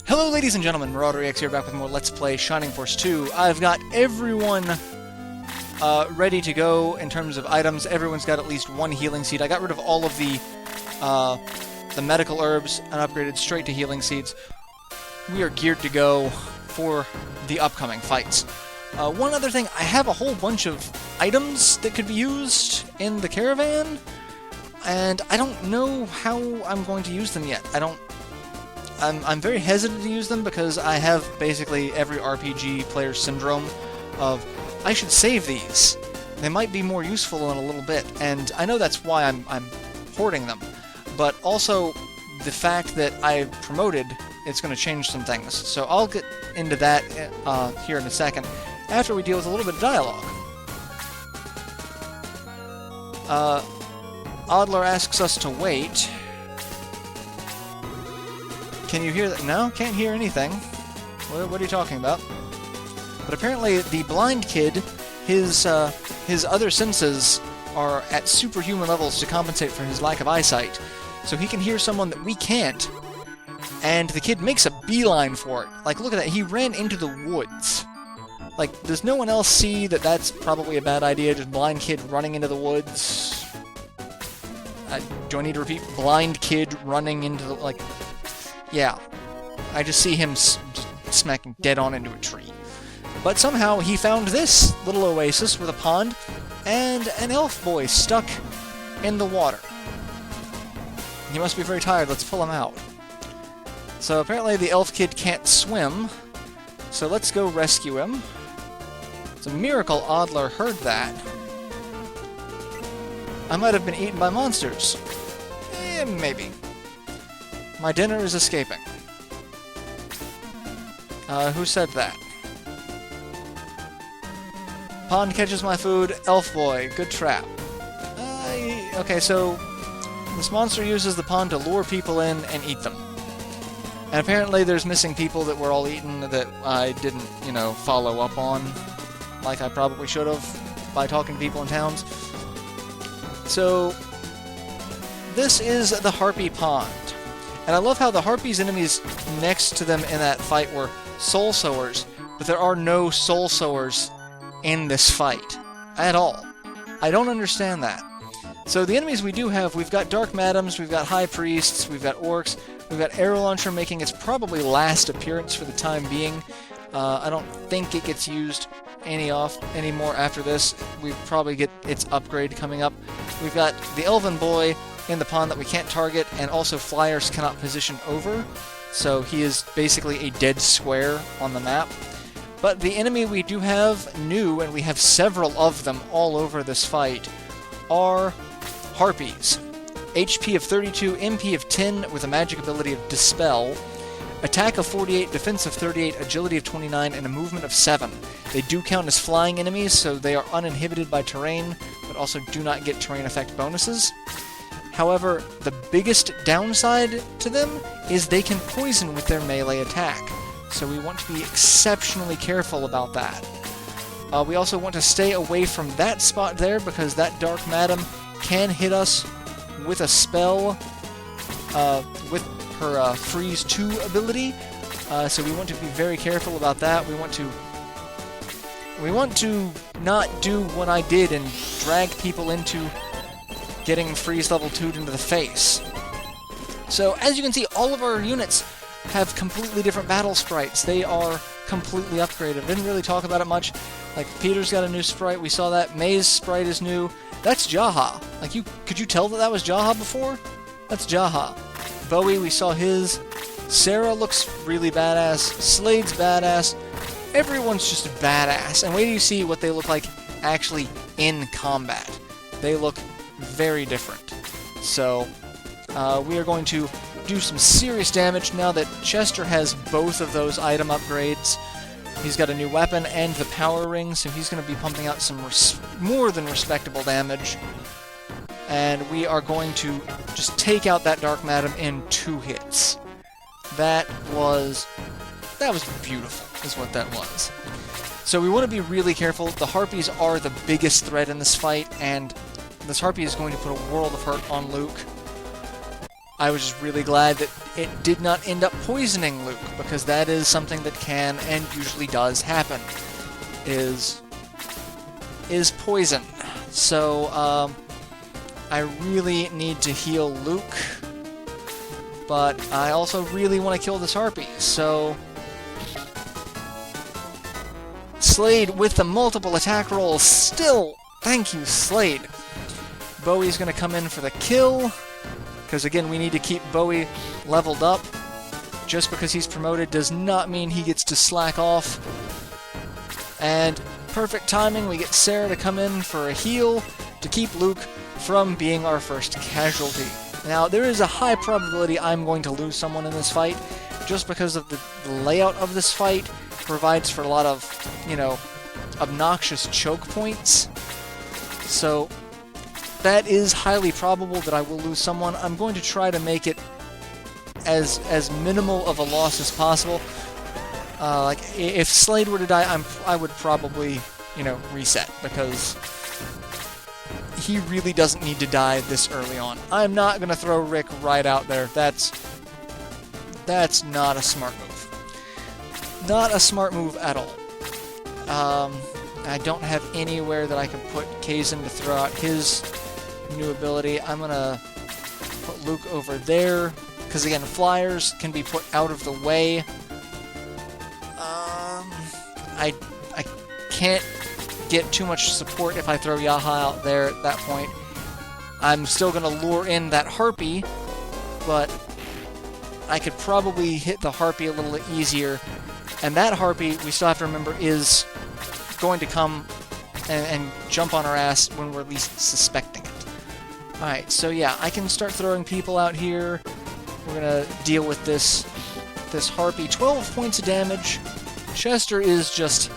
Hello ladies and gentlemen, MarauderEX here, back with more Let's Play Shining Force 2. I've got everyone ready to go in terms of items. Everyone's got at least one healing seed. I got rid of all of the medical herbs and upgraded straight to healing seeds. We are geared to go for the upcoming fights. One other thing, I have a whole bunch of items that could be used in the caravan, and I don't know how I'm going to use them yet. I'm very hesitant to use them because I have basically every RPG player's syndrome of, I should save these. They might be more useful in a little bit, and I know that's why I'm hoarding them. But also, the fact that I promoted, it's going to change some things. So I'll get into that here in a second, after we deal with a little bit of dialogue. Oddler asks us to wait. Can you hear that? No, can't hear anything. What are you talking about? But apparently the blind kid, his other senses are at superhuman levels to compensate for his lack of eyesight. So he can hear someone that we can't, and the kid makes a beeline for it. Like, look at that, he ran into the woods. Like, does no one else see that that's probably a bad idea, just blind kid running into the woods? Do I need to repeat? Blind kid running into the, like... Yeah, I just see him just smacking dead on into a tree. But somehow he found this little oasis with a pond and an elf boy stuck in the water. He must be very tired. Let's pull him out. So apparently the elf kid can't swim, so let's go rescue him. It's a miracle Oddler heard that. I might have been eaten by monsters. Maybe. My dinner is escaping. Who said that? Pond catches my food, elf boy, good trap. Okay, so this monster uses the pond to lure people in and eat them. And apparently there's missing people that were all eaten that I didn't, follow up on, like I probably should have, by talking to people in towns. So, this is the Harpy Pond. And I love how the Harpies enemies next to them in that fight were Soul Sowers, but there are no Soul Sowers in this fight at all. I don't understand that. So the enemies we do have, we've got Dark Madams, we've got High Priests, we've got Orcs, we've got Arrow Launcher making its probably last appearance for the time being. I don't think it gets used anymore after this. We probably get its upgrade coming up. We've got the Elven Boy in the pond that we can't target, and also flyers cannot position over, so he is basically a dead square on the map. But the enemy we do have new, and we have several of them all over this fight, are Harpies. HP of 32, MP of 10 with a magic ability of Dispel, attack of 48, defense of 38, agility of 29, and a movement of 7. They do count as flying enemies, so they are uninhibited by terrain, but also do not get terrain effect bonuses. However, the biggest downside to them is they can poison with their melee attack, so we want to be exceptionally careful about that. We also want to stay away from that spot there, because that Dark Madam can hit us with a spell, with her Freeze 2 ability, so we want to be very careful about that. We want to not do what I did and drag people into getting Freeze level 2'd into the face. So, as you can see, all of our units have completely different battle sprites. They are completely upgraded. I didn't really talk about it much. Like, Peter's got a new sprite, we saw that. May's sprite is new. That's Jaha. Like, could you tell that was Jaha before? That's Jaha. Bowie, we saw his. Sarah looks really badass. Slade's badass. Everyone's just badass. And wait till you see what they look like actually in combat. They look very different. So, we are going to do some serious damage now that Chester has both of those item upgrades. He's got a new weapon and the power ring, so he's going to be pumping out some more than respectable damage. And we are going to just take out that Dark Madam in 2 hits. That was beautiful, is what that was. So we want to be really careful. The Harpies are the biggest threat in this fight, and this Harpy is going to put a world of hurt on Luke. I was just really glad that it did not end up poisoning Luke, because that is something that can and usually does happen, is poison. So, I really need to heal Luke, but I also really want to kill this harpy, so... Slade with the multiple attack rolls still! Thank you, Slade! Bowie's gonna come in for the kill, because again, we need to keep Bowie leveled up. Just because he's promoted does not mean he gets to slack off. And perfect timing, we get Sarah to come in for a heal to keep Luke from being our first casualty. Now, there is a high probability I'm going to lose someone in this fight, just because of the layout of this fight provides for a lot of, you know, obnoxious choke points. So, that is highly probable that I will lose someone. I'm going to try to make it as minimal of a loss as possible. Like, if Slade were to die, I would probably, you know, reset, because he really doesn't need to die this early on. I'm not going to throw Rick right out there. That's not a smart move. Not a smart move at all. I don't have anywhere that I can put Kazin to throw out his new ability. I'm going to put Luke over there, because again, flyers can be put out of the way. I can't get too much support if I throw Yaha out there at that point. I'm still going to lure in that harpy, but I could probably hit the harpy a little easier. And that harpy, we still have to remember, is going to come and jump on our ass when we're least suspecting it. Alright, so yeah, I can start throwing people out here. We're going to deal with this harpy. 12 points of damage. Chester is just...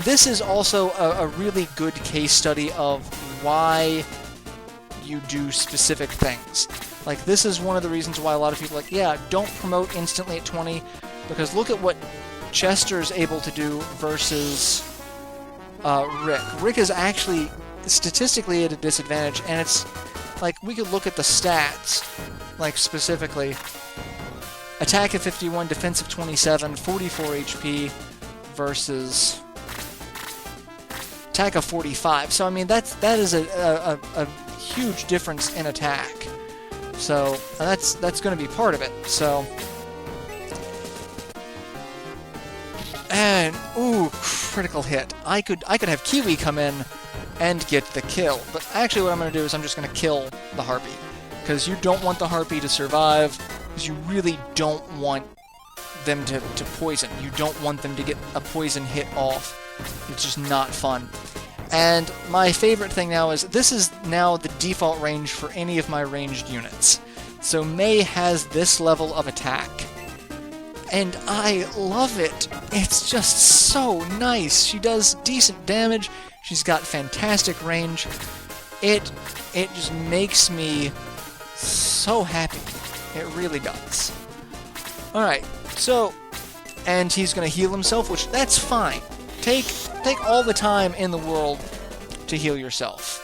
This is also a really good case study of why you do specific things. Like, this is one of the reasons why a lot of people are like, yeah, don't promote instantly at 20, because look at what Chester's able to do versus Rick. Rick is actually statistically at a disadvantage, and it's like, we could look at the stats, like, specifically. Attack of 51, defense of 27, 44 HP versus attack of 45. So, I mean, that is a huge difference in attack. So, that's going to be part of it. So, and ooh, critical hit. I could have Kiwi come in and get the kill. But actually, what I'm going to do is I'm just going to kill the harpy, because you don't want the harpy to survive. Because you really don't want them to poison. You don't want them to get a poison hit off. It's just not fun. And my favorite thing now is, this is now the default range for any of my ranged units. So May has this level of attack. And I love it. It's just so nice. She does decent damage. She's got fantastic range. It just makes me so happy. It really does. Alright, so, and he's going to heal himself, which, that's fine. Take all the time in the world to heal yourself.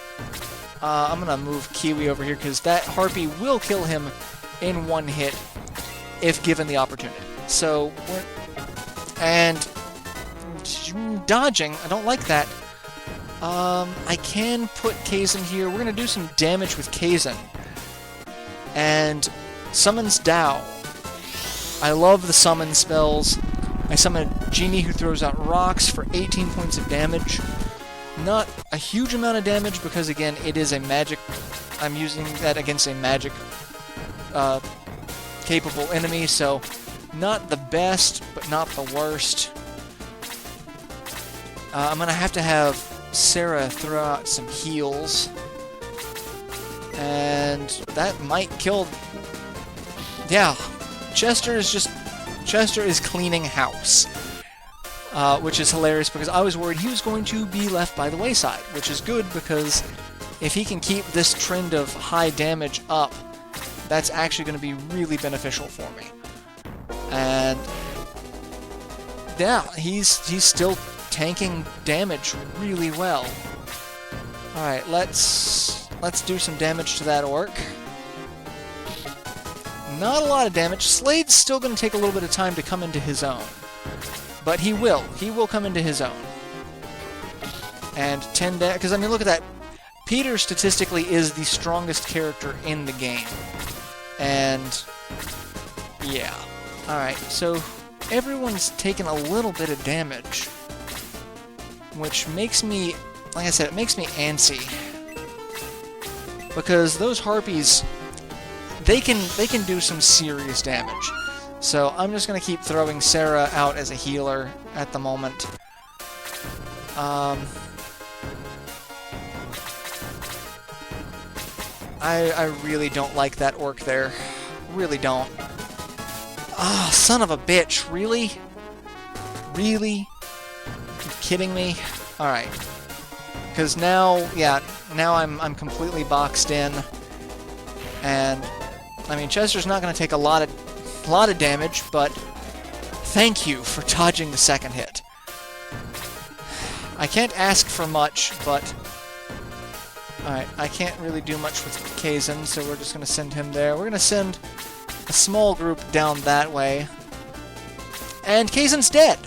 I'm going to move Kiwi over here, because that harpy will kill him in one hit if given the opportunity. So, and dodging, I don't like that. I can put Kazin here. We're going to do some damage with Kazin. And summons Dao. I love the summon spells. I summon a genie who throws out rocks for 18 points of damage. Not a huge amount of damage, because again, it is a magic. I'm using that against a magic capable enemy, so not the best, but not the worst. I'm gonna have to have Sarah throw out some heals, and that might kill. Yeah, Chester is cleaning house, which is hilarious, because I was worried he was going to be left by the wayside, which is good, because if he can keep this trend of high damage up, that's actually going to be really beneficial for me. And yeah, he's still tanking damage really well. All right, let's do some damage to that orc. not a lot of damage. Slade's still going to take a little bit of time to come into his own. But he will. He will come into his own. And 10 damage, because I mean, look at that. Peter statistically is the strongest character in the game. And yeah. Alright, so everyone's taken a little bit of damage, which makes me, like I said, it makes me antsy. Because those harpies, they can do some serious damage. So I'm just going to keep throwing Sarah out as a healer at the moment. I really don't like that orc there. Really don't. Ah, son of a bitch. Really? Really? Are you kidding me? Alright. Because now, yeah, now I'm completely boxed in. And, I mean, Chester's not going to take a lot of damage, but thank you for dodging the second hit. I can't ask for much, but alright, I can't really do much with Kazan, so we're just going to send him there. We're going to send a small group down that way. And Kazan's dead!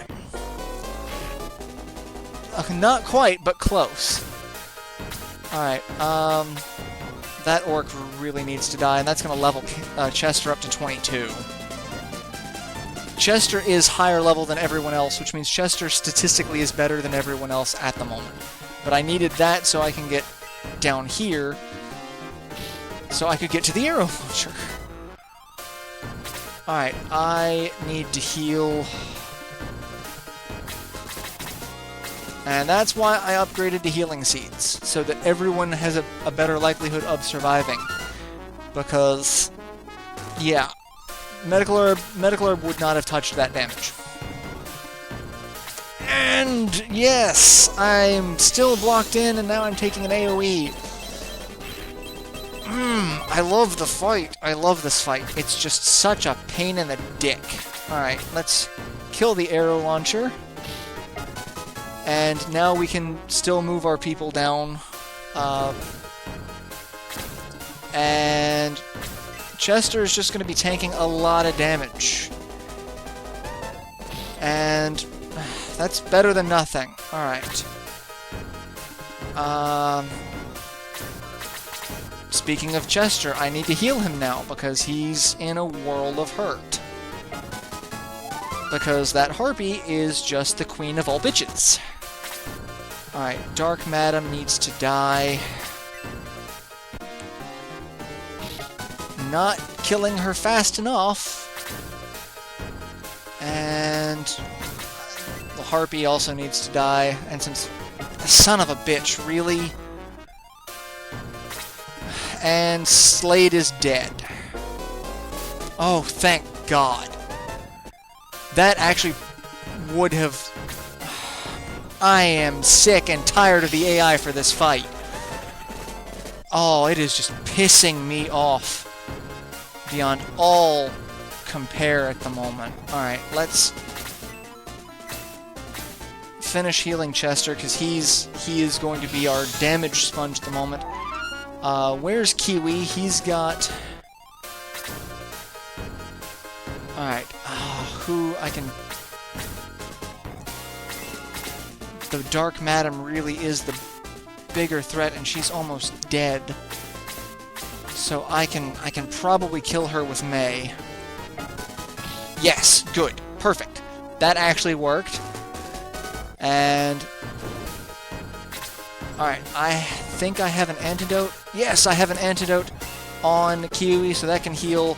Not quite, but close. Alright, that orc really needs to die, and that's going to level Chester up to 22. Chester is higher level than everyone else, which means Chester statistically is better than everyone else at the moment. But I needed that so I can get down here, so I could get to the arrow launcher. Alright, I need to heal. And that's why I upgraded to healing seeds, so that everyone has a better likelihood of surviving. Because, yeah, Medical Herb would not have touched that damage. And, yes, I'm still blocked in, and now I'm taking an AoE. I love the fight. I love this fight. It's just such a pain in the dick. Alright, let's kill the arrow launcher. And now we can still move our people down. And Chester is just going to be tanking a lot of damage. And that's better than nothing. Alright. Speaking of Chester, I need to heal him now because he's in a world of hurt. Because that harpy is just the queen of all bitches. Alright, Dark Madam needs to die. Not killing her fast enough. And the harpy also needs to die. And since... Son of a bitch, really? And Slade is dead. Oh, thank God. That actually would have... I am sick and tired of the AI for this fight. Oh, it is just pissing me off beyond all compare at the moment. Alright, let's finish healing Chester, because he is going to be our damage sponge at the moment. Where's Kiwi? He's got... Alright, who I can... The Dark Madam really is the bigger threat, and she's almost dead. So I can probably kill her with May. Yes, good, perfect. That actually worked. And... Alright, I think I have an antidote. Yes, I have an antidote on Kiwi, so that can heal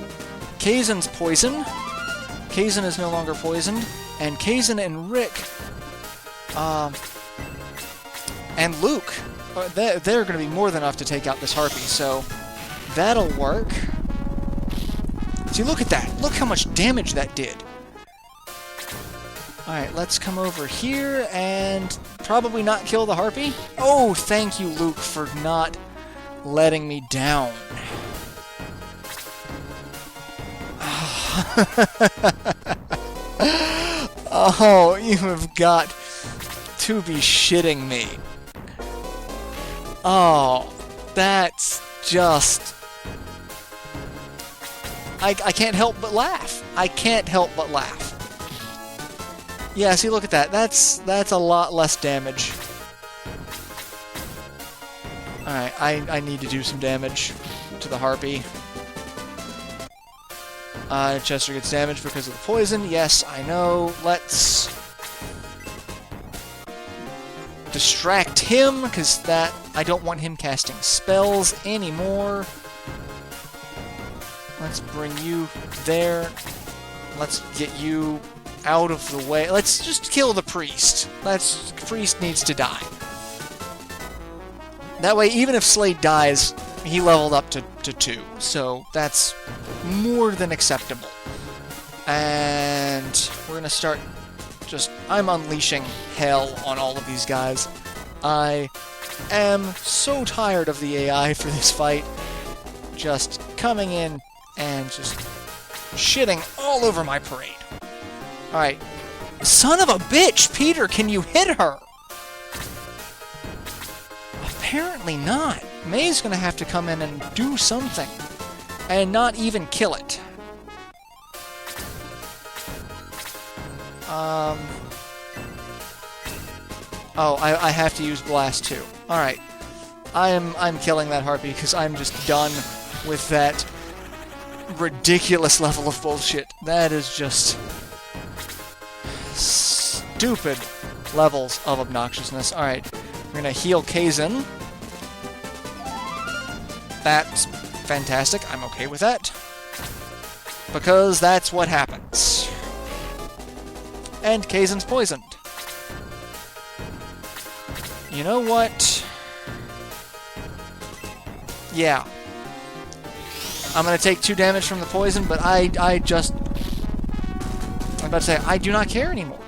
Kazan's poison. Kazan is no longer poisoned. And Kazan and Rick... and Luke, they're going to be more than enough to take out this harpy, so that'll work. See, look at that. Look how much damage that did. Alright, let's come over here and probably not kill the harpy. Oh, thank you, Luke, for not letting me down. Oh, you have got to be shitting me. Oh, that's just... I can't help but laugh. I can't help but laugh. Yeah, see, look at that. That's a lot less damage. Alright, I need to do some damage to the harpy. Chester gets damaged because of the poison. Yes, I know. Let's distract him, because I don't want him casting spells anymore. Let's bring you there. Let's get you out of the way. Let's just kill the priest. Priest needs to die. That way, even if Slade dies, he leveled up to 2, so that's more than acceptable. And we're gonna start I'm unleashing hell on all of these guys. I am so tired of the AI for this fight. Just coming in and just shitting all over my parade. Alright. Son of a bitch, Peter, can you hit her? Apparently not. May's gonna have to come in and do something. And not even kill it. Oh, I have to use Blast too. Alright. I'm killing that harpy because I'm just done with that ridiculous level of bullshit. That is just stupid levels of obnoxiousness. Alright. We're gonna heal Kazin. That's fantastic. I'm okay with that. Because that's what happens. And Kazin's poisoned. You know what? Yeah. I'm gonna take 2 damage from the poison, but I'm about to say, I do not care anymore.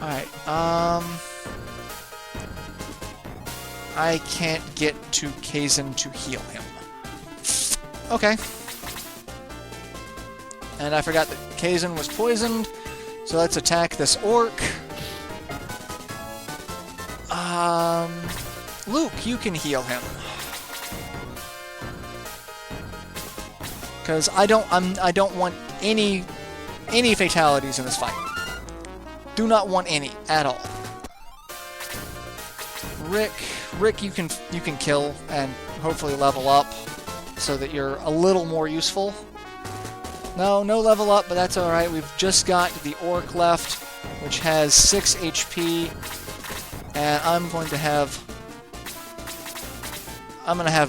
Alright, I can't get to Kazin to heal him. Okay. And I forgot that Kazin was poisoned, so let's attack this orc. Luke, you can heal him. Because I don't want any fatalities in this fight. Do not want any at all. Rick, you can kill and hopefully level up so that you're a little more useful. No level up, but that's all right. We've just got the orc left, which has 6 HP, and I'm going to have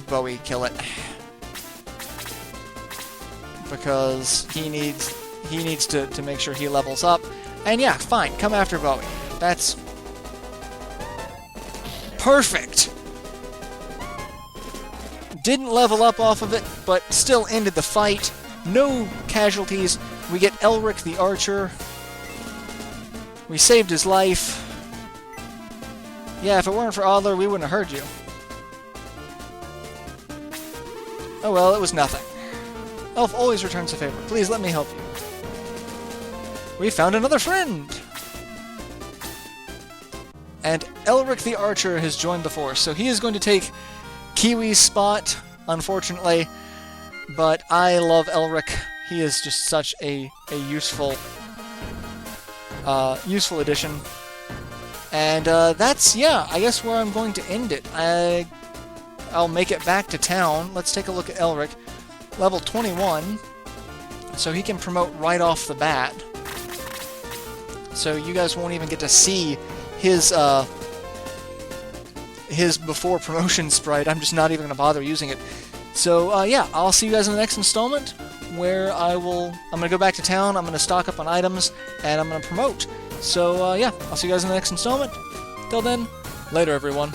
Bowie kill it because he needs to make sure he levels up. And yeah, fine, come after Bowie. That's perfect. Didn't level up off of it, but still ended the fight. No casualties. We get Elric the Archer. We saved his life. Yeah, if it weren't for Oddler, we wouldn't have heard you. Oh well, it was nothing. Elf always returns a favor. Please let me help you. We found another friend! And Elric the Archer has joined the force, so he is going to take Kiwi's spot, unfortunately. But I love Elric. He is just such a useful addition. And that's, yeah, I guess where I'm going to end it. I'll make it back to town. Let's take a look at Elric. Level 21, so he can promote right off the bat. So you guys won't even get to see his before promotion sprite. I'm just not even going to bother using it. So yeah, I'll see you guys in the next installment, where I'm going to go back to town, I'm going to stock up on items, and I'm going to promote. So yeah, I'll see you guys in the next installment. Till then, later everyone.